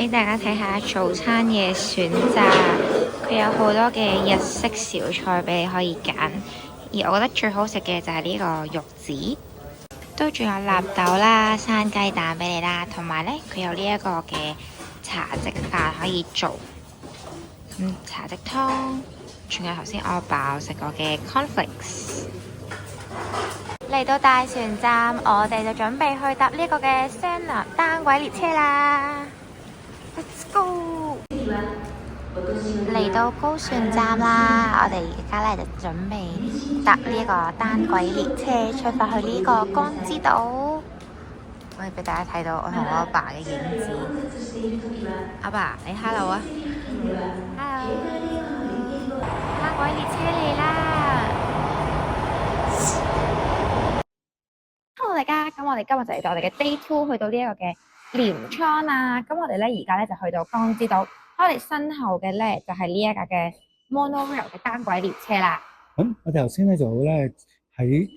俾大家睇下早餐嘅選擇，佢有好多嘅日式小菜俾你可以揀，而我覺得最好食嘅就係呢個玉子，都仲有納豆啦、生雞蛋俾你啦，同埋呢，佢有呢一個嘅茶漬飯可以做，茶漬湯，仲有頭先我飽食過嘅 cornflakes。嚟到大船站，我哋就準備去搭呢一個嘅雙南單軌列車啦。Let's go！ 嚟到高船站啦，我哋而家咧就準備搭呢一個單軌列車出發去呢個江之島。可以俾大家睇到我同我阿爸嘅影子。阿爸，你 hello 啊 ！hello， 單軌列車嚟啦！大家咁，我哋今日就嚟到我哋嘅 Day 2，去到呢一個嘅鎌倉啊。咁我哋咧而家咧就去到江之島，我哋身後嘅咧就係呢一架嘅 monorail 嘅單軌列車啦。咁我哋頭先咧就咧喺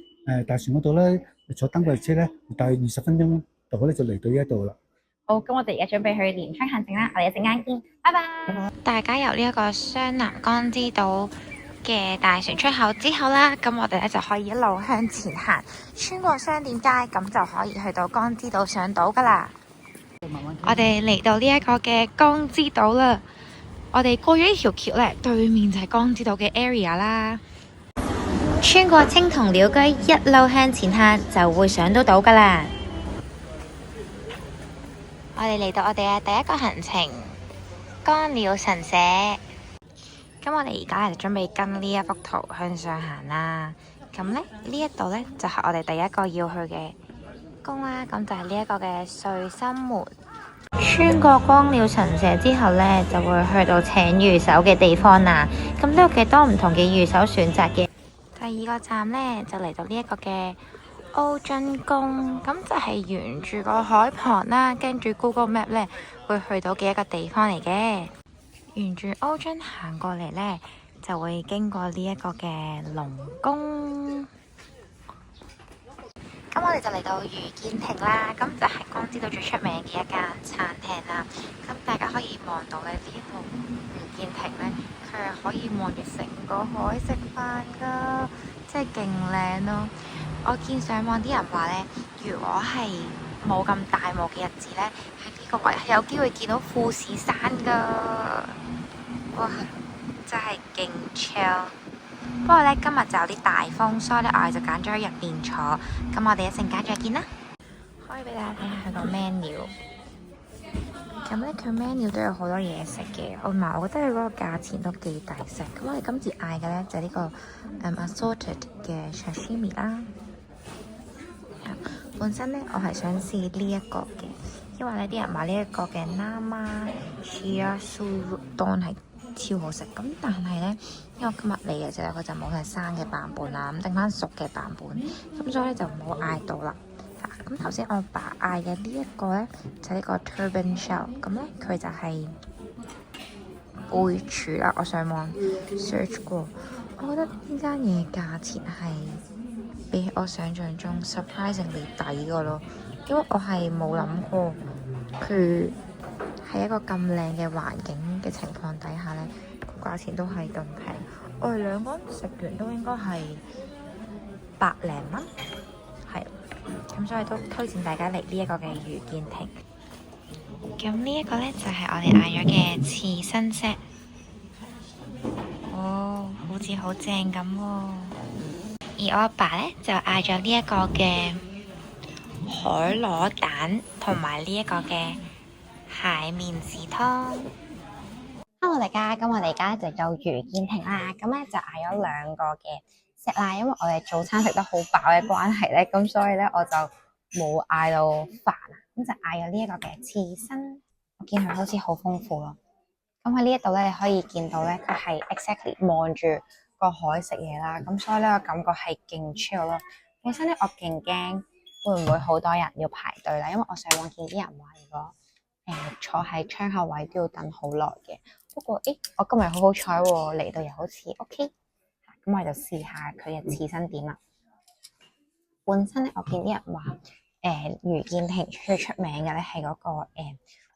大船嗰度咧坐單軌列車咧，大約20分鐘度咧就嚟到呢一度啦。好，咁我哋而家準備去鎌倉行程啦，我哋一陣間見，拜拜。大家由呢一個雙南江之島嘅大船出口之後啦，咁我哋咧就可以一路向前行，穿過商店街，咁就可以去到江之島上島噶啦。我哋嚟到呢一個嘅江之島啦，我哋過咗呢條橋咧，對面就係江之島嘅 area 啦。穿過青銅鳥居，一路向前行就會上到島噶啦。我哋嚟到我哋嘅第一個行程，乾鳥神社。咁我哋而家就準備跟呢一幅圖向上行啦。咁咧呢一度咧就係我哋第一個要去嘅宮啦。咁就係呢一個嘅穗心門。穿過光鳥神社之後咧，就會去到請御守嘅地方啦。咁都有幾多唔同嘅御守選擇嘅。第二個站咧就嚟到呢一個嘅歐津宮，咁就係沿住個海旁啦，跟住 Google Map 咧會去到嘅一個地方嚟嘅。沿住歐津行過嚟呢，就會經過呢一個嘅龍宮。咁我哋就嚟到御見亭啦，咁就係江之島最出名嘅一間餐廳啦。咁大家可以望到咧呢一度御見亭呢，佢係可以望住成個海食飯噶，即係勁靚咯。我見上網啲人話呢，如果係冇咁大霧嘅日子呢，喺呢個位係有機會見到富士山噶。哇！真係勁 chill。不過咧，今日就有啲大風，所以咧我哋就揀咗喺入邊坐。咁我哋一陣間再見啦。可以俾大家睇下佢個 menu。咁咧佢 menu 都有好多嘢食嘅，同埋我覺得佢嗰個價錢都幾抵食。咁我哋今次嗌嘅咧就係呢個assorted 嘅 sashimi 啦。本身咧我係想試呢一個嘅，因為呢啲人話呢一個嘅 Nama Shiratsu Don 係超好食。咁但係咧，因為我今日嚟嘅時候佢就冇係生嘅版本啦，咁剩翻熟嘅版本，咁所以咧就冇嗌到啦。咁頭先我爸嗌嘅呢一個咧就係呢個 Turban Shell， 咁咧佢就係背柱啦。我上網 search 過，我覺得呢間嘢價錢係比我想象中 surprisingly 抵個咯，因為我係冇諗過佢喺一個咁靚嘅環境嘅情況底下呢，個價錢都係咁平。我哋兩個人食完都應該係100零蚊，係咁，所以都推薦大家嚟呢一個嘅御見亭。咁呢一個呢，就係我哋嗌咗嘅刺身 set， 哦，好似好正咁喎。而我阿爸呢，就嗌咗呢一個嘅海螺蛋同埋呢一個嘅蟹麵豉湯。Hello 大家，咁我哋而家就到御見亭啦。咁咧就嗌咗2個嘅食啦，因為我哋早餐食得好飽嘅關係咧，咁所以咧我就冇嗌到飯啊。咁就嗌咗呢一個嘅刺身，我見佢好似好豐富咯。咁喺呢一度咧，你可以見到咧，佢係 exactly 望住個海食嘢啦。咁所以咧，我感覺係勁 chill 咯。本身咧，我勁驚會唔會好多人要排隊啦，因為我上網見啲人話，如果坐喺窗口位都要等好耐嘅。不過我今日好好彩喎，嚟到又好似 OK。咁我哋就試下佢嘅刺身點啦。本身咧，我見啲人話，御見亭最出名嘅咧係嗰個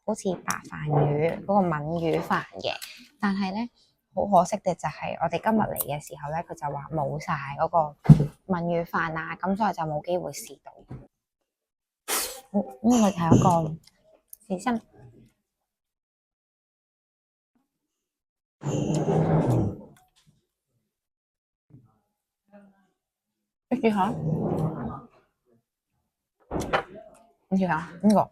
好似白飯魚嗰個閩魚飯嘅，但係咧好可惜嘅就係我哋今日嚟嘅時候咧，佢就話冇晒嗰個閩魚飯啊，咁所以就冇機會試到。呢個就係一個試身，跟住下，跟住下呢個，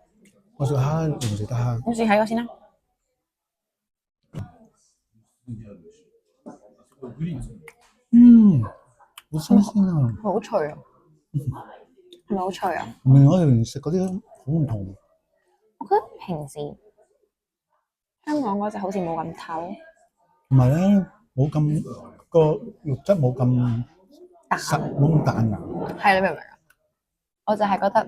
我食蝦，你唔食得蝦。我試下呢個先啦。嗯，好新鮮啊！好脆啊，係咪好脆啊？唔係我哋平時食嗰啲好唔同。我覺得平時香港嗰隻好似冇咁透同埋咧，冇咁個肉質冇咁彈，實，冇咁彈牙。係你明唔明啊？我就係覺得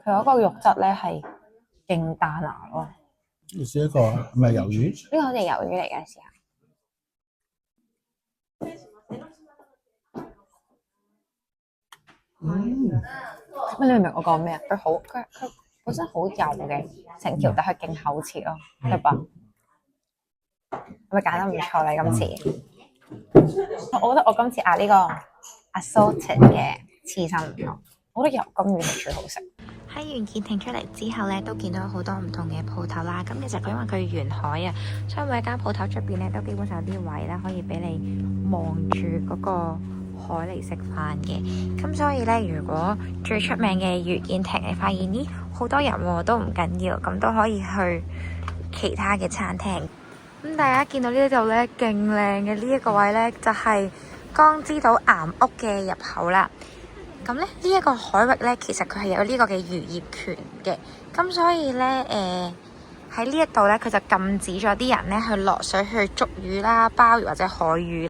佢嗰個肉質咧係勁彈牙咯。你試一個係咪魷魚？呢個好似魷魚嚟嘅時候，你明唔明我講咩啊？佢本身好油嘅成條，但係勁厚切咯，係吧？係咪揀得唔錯咧？今次我覺得我今次嗌呢個 assorted 嘅刺身唔錯，我覺得油甘魚係最好食。喺元件停出嚟之後咧，都見到好多唔同嘅鋪頭啦。咁其實佢因為佢沿海啊，所以每一間鋪頭出邊咧都基本上有啲位咧可以俾你望住嗰個海嚟食飯嘅。咁所以咧，如果最出名嘅元件停，你發現咦好多人喎，都唔緊要，咁都可以去其他嘅餐廳。咁大家見到呢度咧勁靚嘅呢一個位咧，就係江之島岩屋嘅入口啦。咁咧呢一個海域咧，其實佢係有呢個嘅漁業權嘅，咁所以咧喺呢一度咧，佢就禁止咗啲人咧去落水去捉魚啦、鮑魚或者海魚。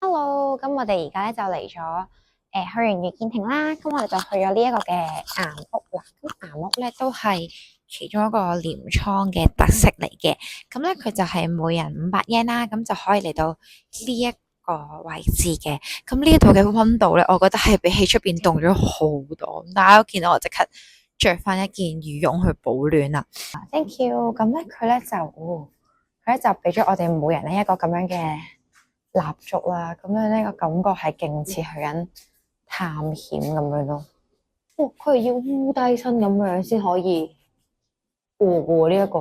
Hello，咁我哋而家咧就嚟咗去完御劍亭啦，咁我哋就去咗呢一個嘅岩屋啦。咁岩屋咧都係其中一個鎌倉嘅特色嚟嘅，咁咧佢就係每人500 yen 啦，咁就可以嚟到呢一個位置嘅。咁呢度嘅溫度咧，我覺得係比起出邊凍咗好多。大家都見到我即刻着翻一件羽絨去保暖啦。Thank you。咁咧佢咧就俾咗我哋每人咧一個咁樣嘅蠟燭啦，咁樣呢個感覺係勁似去緊探險咁樣咯。哇！佢係要烏低身咁樣先可以過呢一個。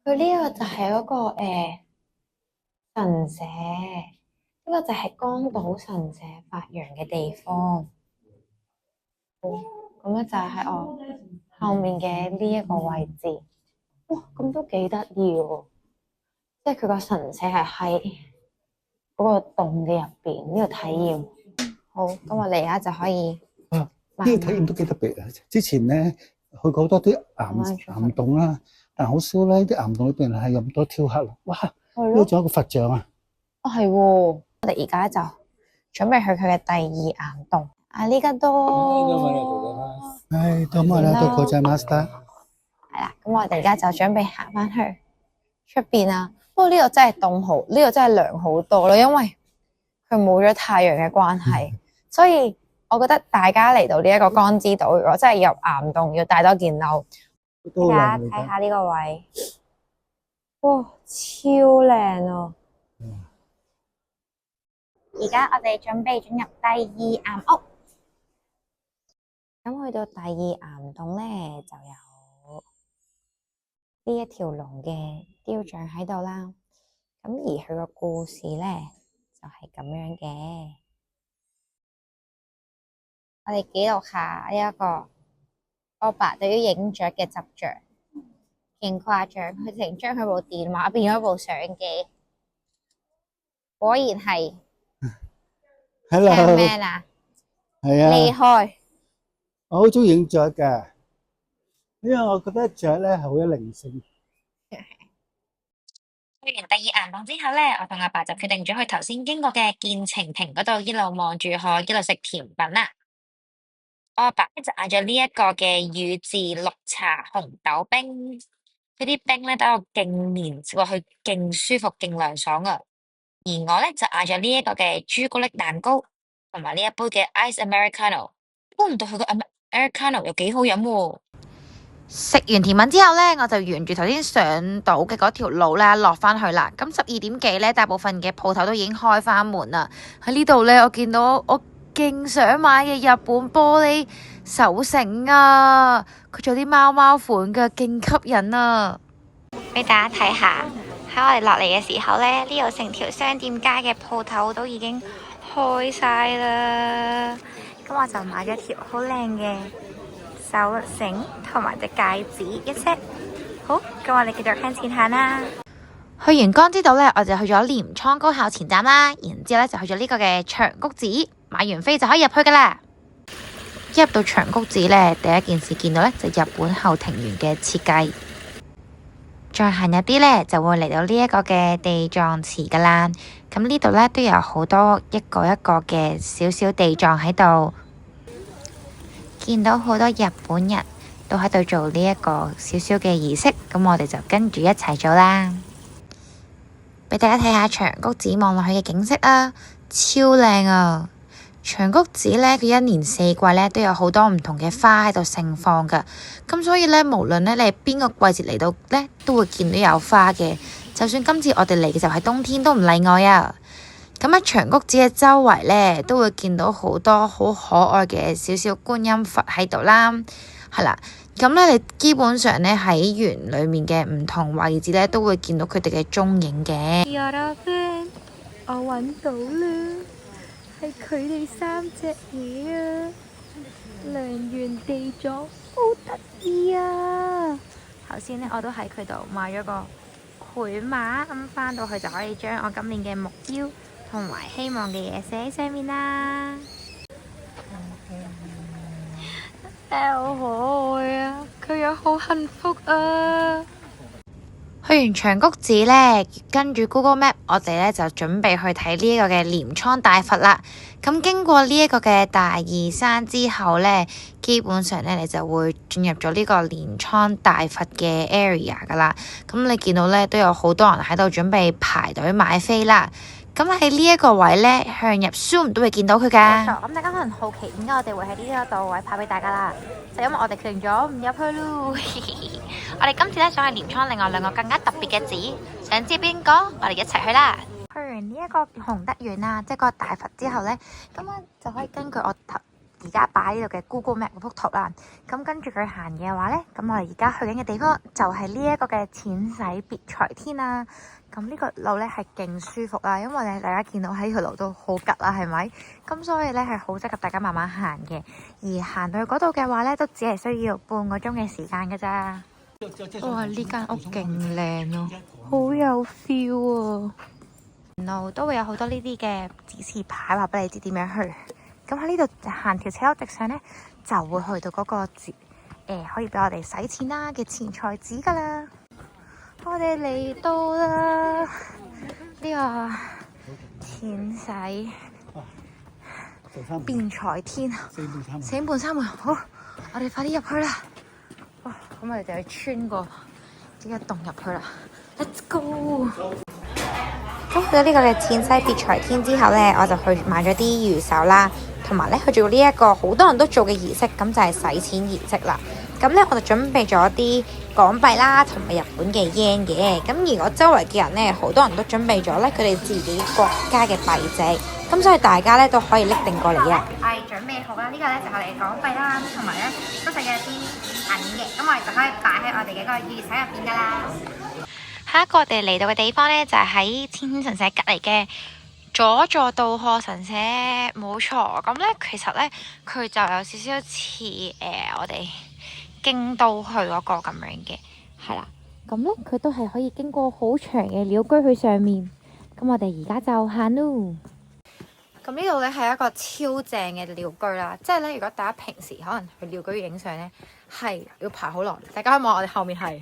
佢呢個就係嗰個神社，呢個就係江島神社發揚嘅地方。咁咧就係喺我後面嘅呢一個位置。哇！咁都幾得意喎，即係佢個神社係喺嗰個洞嘅入邊呢個體驗。好，咁我哋而家就可以呢個體驗都幾特別啊！之前咧去過好多啲岩洞啦，但好少咧啲岩洞裏邊係有咁多雕刻咯。哇！呢度仲有一個佛像啊！哦，係喎，我哋而家就準備去佢嘅第二岩洞。啊呢個都係，多謝啦，多謝 master。係啦，咁我哋而家就準備行翻去出邊啦。不過呢度真係凍好，呢度真係涼好多咯，因為佢冇咗太陽嘅關係，所以我覺得大家嚟到呢一個江之島，如果真係入岩洞，要帶多件褸。大家睇下呢個位，哇，超靚啊！而家我哋準備進入第二岩屋。咁去到第二岩洞咧，就有呢一條龍嘅雕像喺度啦。咁而佢個故事咧就係咁樣嘅。我哋記錄下呢一個阿爸對於影雀嘅執着，勁誇張。佢直情將佢部電話變咗部相機，果然係 cameraman 啊，係啊，厲害。我好中意影雀㗎，因為我覺得雀咧係好有靈性。去完第二岩洞之後咧，我同阿爸就決定咗去頭先經過嘅見晴亭嗰度，一路望住海，一路食甜品啦。我阿爸咧就嗌咗呢一個嘅宇治綠茶紅豆冰，佢啲冰咧打到勁黏，食落去勁舒服、勁涼爽啊。而我咧就嗌咗呢一個嘅朱古力蛋糕，同埋呢一杯嘅 ice americano，估唔到佢個 americano 又幾好飲喎。食完甜品之後呢，我就沿住頭先上到嘅嗰條路咧落翻去啦。咁12點幾呢，大部分嘅鋪頭都已經開翻門啦。喺呢度呢，我見到我勁想買嘅日本玻璃手繩啊，佢做啲貓貓款嘅，勁吸引啊！俾大家睇下，喺我哋落嚟嘅時候呢，呢度成條商店街嘅鋪頭都已經開晒啦。咁我就買咗條好靚嘅手繩同埋隻戒指一 set。好，咁我哋繼續向前行啦。去完江之島呢，我就去咗鎌倉高校前站啦，然之後呢就去咗呢個嘅長谷寺，買完飛就可以入去噶啦。一入到長谷寺呢，第一件事見到呢就日本後庭園嘅設計。再行入啲呢，就會嚟到呢一個嘅地藏池噶啦。咁呢度呢，都有好多一個一個嘅小小地藏喺度，見到好多日本人都喺度做呢一個小小嘅儀式。咁我哋就跟住一齊做啦。俾大家睇下長谷寺望落去嘅景色啊，超靚啊！長谷寺呢，佢一年四季呢都有好多唔同嘅花喺度盛放噶，咁所以呢，無論呢你係邊個季節嚟到呢，都會見到有花嘅。就算今次我哋嚟嘅就係冬天都唔例外啊！咁喺長谷寺嘅周圍呢，都會見到好多好可愛嘅小小觀音佛喺度啦，係啦。咁呢，你基本上呢喺園裏面嘅唔同位置呢，都會見到佢哋嘅蹤影嘅。我揾到啦！係佢哋3隻嘢啊！良緣地藏好得意啊！頭先呢，我都喺佢度買咗個繪馬，咁返到去就可以將我今年嘅目標同埋希望嘅嘢寫喺上面啦。好可愛啊！佢又好幸福啊！去完長谷寺呢，跟住 Google Map， 我哋呢就準備去睇呢一個嘅鎌倉大佛啦。咁經過呢一個嘅大義山之後呢，基本上呢，你就會進入咗呢個鎌倉大佛嘅 area 噶啦。咁你見到呢，都有好多人喺度準備排隊買飛啦。咁喺呢一個位呢，向入 zoom 都會見到佢噶。冇錯，咁大家可能好奇點解我哋會喺呢一度位拍俾大家啦，就因為我哋決定咗唔入去咯。我哋今次呢，想去鎌倉另外2個更加特別嘅寺，想知邊個？我哋一齊去啦！去完呢一個洪德園啊，即係嗰個大佛之後呢，咁我就可以根據我而家擺呢度嘅 Google Map 嗰幅圖啦。咁跟住佢行嘅話呢，咁我哋而家去緊嘅地方就係呢一個嘅淺洗別財天啊。咁呢個路呢係勁舒服啦，因為咧大家見到喺條路都好吉啦，係咪？咁所以呢係好適合大家慢慢行嘅。而行到去嗰度嘅話呢，都只係需要半個鐘嘅時間㗎咋。哇！呢間屋勁靚咯，好有 feel 啊！路都會有好多呢啲嘅指示牌，話俾你知點樣去。咁喺呢度行條斜路直上呢，就會去到嗰個可以俾我哋使錢啦嘅錢財寺噶啦。我哋嚟到啦，呢個淺洗別財天4半3門，好，我哋快啲入去啦。哇！咁我哋就要穿過呢個洞入去啦。Let's go！咁去到呢個嘅淺洗別財天之後呢，我就去買咗啲御守啦，同埋呢去做呢一個好多人都做嘅儀式，咁就係洗錢儀式啦。咁呢，我就準備咗啲港幣啦，同埋日本嘅 yen 嘅。咁而我周圍嘅人呢，好多人都準備咗呢佢哋自己國家嘅幣值，咁所以大家呢都可以拎定過嚟啊。我哋準備好啦，呢個呢就係我哋港幣啦，同埋呢都係有啲銀嘅，咁我哋就可以擺喺我哋嘅個御守入邊噶啦。下一個我哋嚟到嘅地方呢，就係喺千天神社隔離嘅佐助渡賀神社，冇錯。咁呢，其實呢，佢就有少少似我哋京都去嗰個咁樣嘅，係啦。咁呢，佢都係可以經過好長嘅鳥居去上面。咁我哋而家就行咯。咁呢度呢，係一個超正嘅鳥居啦，即係呢，如果大家平時可能去鳥居影相呢，係要排好耐。大家可以望我哋後面係。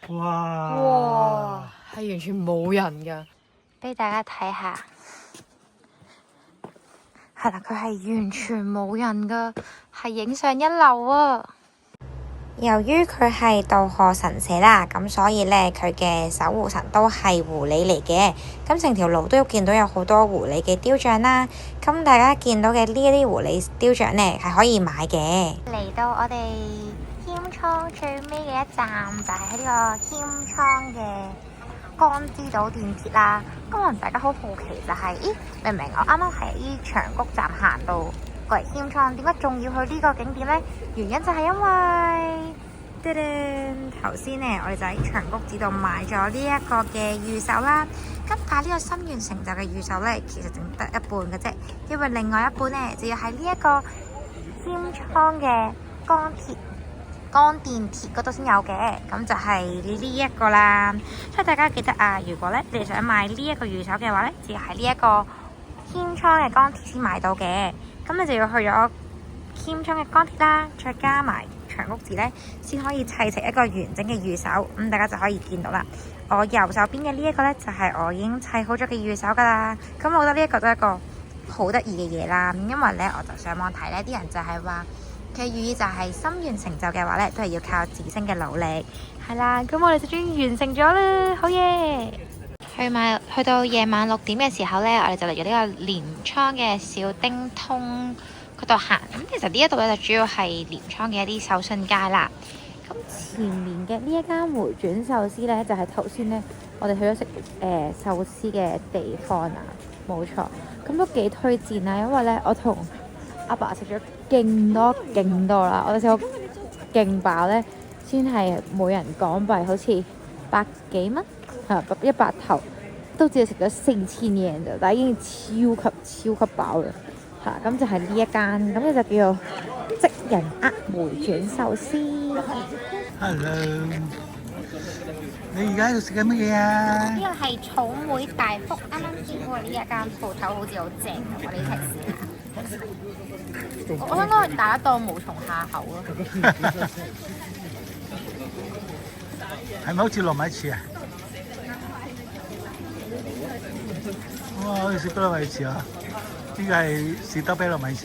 哇！係完全冇人噶，俾大家睇下，係啦，佢係完全冇人噶，係影相一流啊！由於佢係渡賀神社啦，咁所以呢，佢嘅守護神都係狐狸嚟嘅。咁成條路都見到有好多狐狸嘅雕像啦。咁大家見到嘅呢一啲狐狸雕像呢，係可以買嘅。嚟到我哋天謙倉最尾嘅一站就係喺呢個謙倉嘅江之島電鐵啦。咁可能大家好好奇就係、咦，明明我啱啱喺長谷站行到過嚟謙倉，點解仲要去呢個景點呢？原因就係因為頭先呢，我哋就喺長谷寺度買咗呢一個嘅御守啦。咁但係呢個心願成就嘅御守呢，其實淨得一半嘅啫，因為另外一半呢，就要喺呢一個謙倉嘅江電鐵嗰度先有嘅。咁就係呢一個啦。所以大家記得啊，如果咧你哋想買呢一個御守嘅話呢，只要喺呢一個謙倉嘅江鐵先買到嘅。咁你就要去咗謙倉嘅江鐵啦，再加埋長谷寺呢，先可以砌成一個完整嘅御守。咁大家就可以見到啦。我右手邊嘅呢一個呢，就係我已經砌好咗嘅御守噶啦。咁我覺得呢一個都係一個好得意嘅嘢啦。因為呢，我就上網睇呢啲人就係話佢嘅寓意就係心願成就嘅話呢，都係要靠自身嘅努力。係啦，咁我哋就終於完成咗啦，好嘢！去到夜晚6點嘅時候呢，我哋就嚟咗呢個鎌倉嘅小丁通嗰度行。咁其實呢一度呢，就主要係鎌倉嘅一啲手信街啦。咁前面嘅呢一間回轉壽司呢，就係頭先呢，我哋去咗食壽司嘅地方啊，冇錯。咁都幾推薦啊，因為呢，我同阿爸食咗勁多啦，我哋食到勁飽呢，先係每人港幣好似100幾蚊，係100頭，都只係食咗4000嘢咋，但係已經超級飽啦。咁就係呢一間，咁呢就叫做職人回轉壽司。Hello， 你而家喺度食緊乜嘢啊？呢個係草莓大福，啱啱見過呢一間鋪頭，好似好正，我哋一齊試下。我應該打到無從下口咯。係咪好似糯米糍啊？哇！好似士多啤梨糍啊！呢個係士多啤梨糯米糍。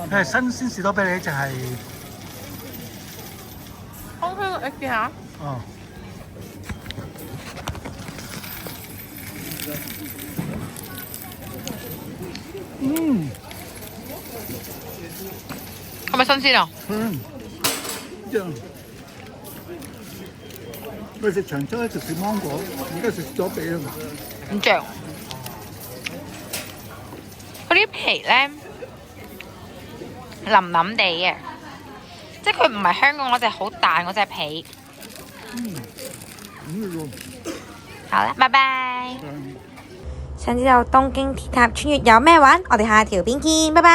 佢係新鮮士多啤梨就係。你試下。哦。係咪新鮮啊？我食長洲一直食芒果，而家食咗皮啊嘛。咁正。嗰啲皮咧腍腍地嘅，即係佢唔係香港嗰隻好大嗰隻皮。好啦，拜拜。想知道東京鐵塔穿越有咩玩？我哋下條片見，拜拜。